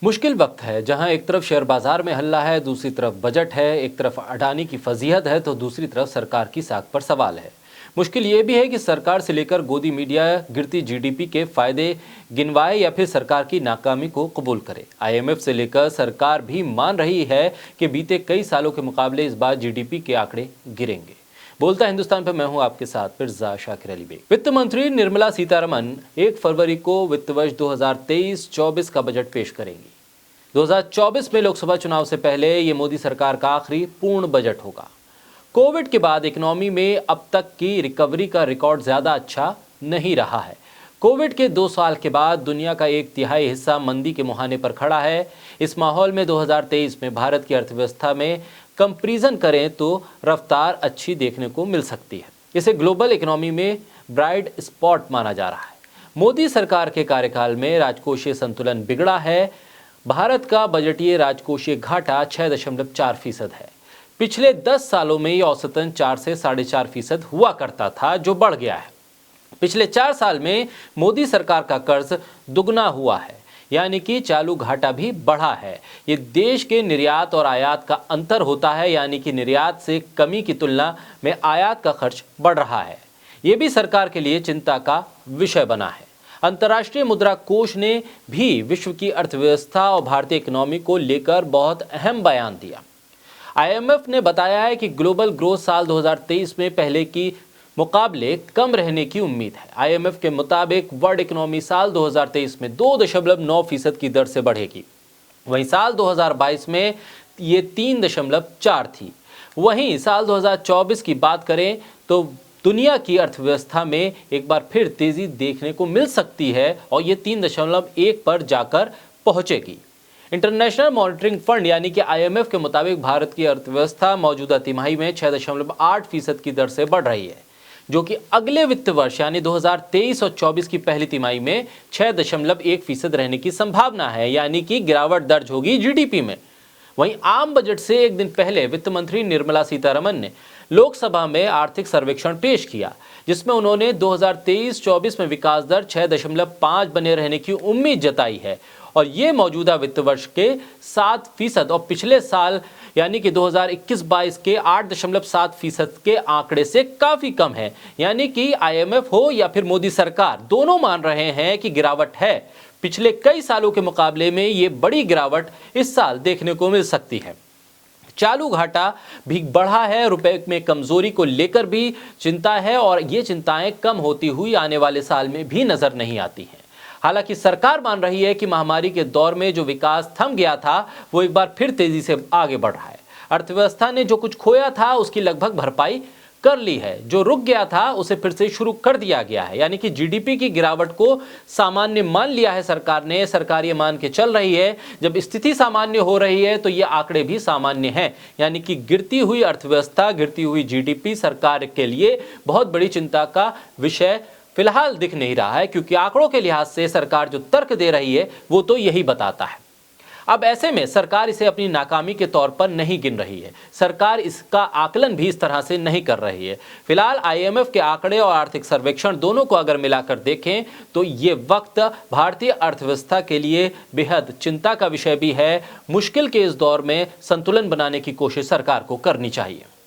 मुश्किल वक्त है जहां एक तरफ शेयर बाजार में हल्ला है, दूसरी तरफ बजट है, एक तरफ अडानी की फजीहत है तो दूसरी तरफ सरकार की साख पर सवाल है। मुश्किल ये भी है कि सरकार से लेकर गोदी मीडिया गिरती जीडीपी के फायदे गिनवाए या फिर सरकार की नाकामी को कबूल करे। आईएमएफ से लेकर सरकार भी मान रही है कि बीते कई सालों के मुकाबले इस बार जीडीपी के आंकड़े गिरेंगे। बोलता हिंदुस्तान पर मैं हूं आपके साथ फिरजा शाकिर अली बेग। वित्त मंत्री निर्मला सीतारमण 1 फरवरी को वित्त वर्ष 2023-24 का बजट पेश करेंगी। 2024 में लोकसभा चुनाव से पहले ये मोदी सरकार का आखिरी पूर्ण बजट होगा। कोविड के बाद इकोनॉमी में अब तक की रिकवरी का रिकॉर्ड ज्यादा अच्छा नहीं रहा है। कोविड के 2 साल के बाद दुनिया का 1/3 हिस्सा मंदी के मुहाने पर खड़ा है। इस माहौल में 2023 में भारत की अर्थव्यवस्था में कंपैरिजन करें तो रफ्तार अच्छी देखने को मिल सकती है। इसे ग्लोबल इकोनॉमी में ब्राइट स्पॉट माना जा रहा है। मोदी सरकार के कार्यकाल में राजकोषीय संतुलन बिगड़ा है। भारत का बजटीय राजकोषीय घाटा 6.4% है। पिछले 10 सालों में ये औसतन 4 से 4.5% हुआ करता था, जो बढ़ गया है। पिछले 4 साल में मोदी सरकार का कर्ज दुगना हुआ है, यानी कि चालू घाटा भी बढ़ा है। ये देश के निर्यात और आयात का अंतर होता है, यानी कि निर्यात से कमी की तुलना में आयात का खर्च बढ़ रहा है। ये भी सरकार के लिए चिंता का विषय बना है। अंतर्राष्ट्रीय मुद्रा कोष ने भी विश्व की अर्थव्यवस्था और भारतीय इकोनॉमी को लेकर बहुत अहम बयान दिया। आईएमएफ ने बताया है कि ग्लोबल ग्रोथ साल 2023 में पहले की मुकाबले कम रहने की उम्मीद है। आईएमएफ के मुताबिक वर्ल्ड इकोनॉमी साल 2023 में 2.9% की दर से बढ़ेगी। वहीं साल 2022 में ये 3.4 थी। वहीं साल 2024 की बात करें तो दुनिया की अर्थव्यवस्था में एक बार फिर तेजी देखने को मिल सकती है और ये 3.1 पर जाकर पहुंचेगी। इंटरनेशनल मॉनिटरिंग फंड यानी कि आईएमएफ के मुताबिक भारत की अर्थव्यवस्था मौजूदा तिमाही में 6.8% की दर से बढ़ रही है, जो कि अगले वित्त वर्ष यानी 2023 और 24 की पहली तिमाही में 6.1% रहने की संभावना है, यानी कि गिरावट दर्ज होगी जीडीपी में। वहीं आम बजट से एक दिन पहले वित्त मंत्री निर्मला सीतारमण ने लोकसभा में आर्थिक सर्वेक्षण पेश किया, जिसमें उन्होंने 2023-24 में विकास दर 6.5 बने रहने की उम्मीद जताई है और ये मौजूदा वित्त वर्ष के 7% और पिछले साल यानी कि 2021-22 के 8.7% के आंकड़े से काफी कम है। यानी कि आईएमएफ हो या फिर मोदी सरकार, दोनों मान रहे हैं कि गिरावट है। पिछले कई सालों के मुकाबले में ये बड़ी गिरावट इस साल देखने को मिल सकती है। चालू घाटा भी बढ़ा है। रुपए में कमजोरी को लेकर भी चिंता है और ये चिंताएं कम होती हुई आने वाले साल में भी नजर नहीं आती हैं। हालांकि सरकार मान रही है कि महामारी के दौर में जो विकास थम गया था वो एक बार फिर तेजी से आगे बढ़ रहा है। अर्थव्यवस्था ने जो कुछ खोया था उसकी लगभग भरपाई कर ली है। जो रुक गया था उसे फिर से शुरू कर दिया गया है, यानी कि जीडीपी की गिरावट को सामान्य मान लिया है सरकार ने। सरकार ये मान के चल रही है जब स्थिति सामान्य हो रही है तो ये आंकड़े भी सामान्य हैं, यानी कि गिरती हुई अर्थव्यवस्था, गिरती हुई जीडीपी सरकार के लिए बहुत बड़ी चिंता का विषय फिलहाल दिख नहीं रहा है, क्योंकि आंकड़ों के लिहाज से सरकार जो तर्क दे रही है वो तो यही बताता है। अब ऐसे में सरकार इसे अपनी नाकामी के तौर पर नहीं गिन रही है। सरकार इसका आकलन भी इस तरह से नहीं कर रही है। फिलहाल आईएमएफ के आंकड़े और आर्थिक सर्वेक्षण दोनों को अगर मिलाकर देखें तो ये वक्त भारतीय अर्थव्यवस्था के लिए बेहद चिंता का विषय भी है। मुश्किल के इस दौर में संतुलन बनाने की कोशिश सरकार को करनी चाहिए।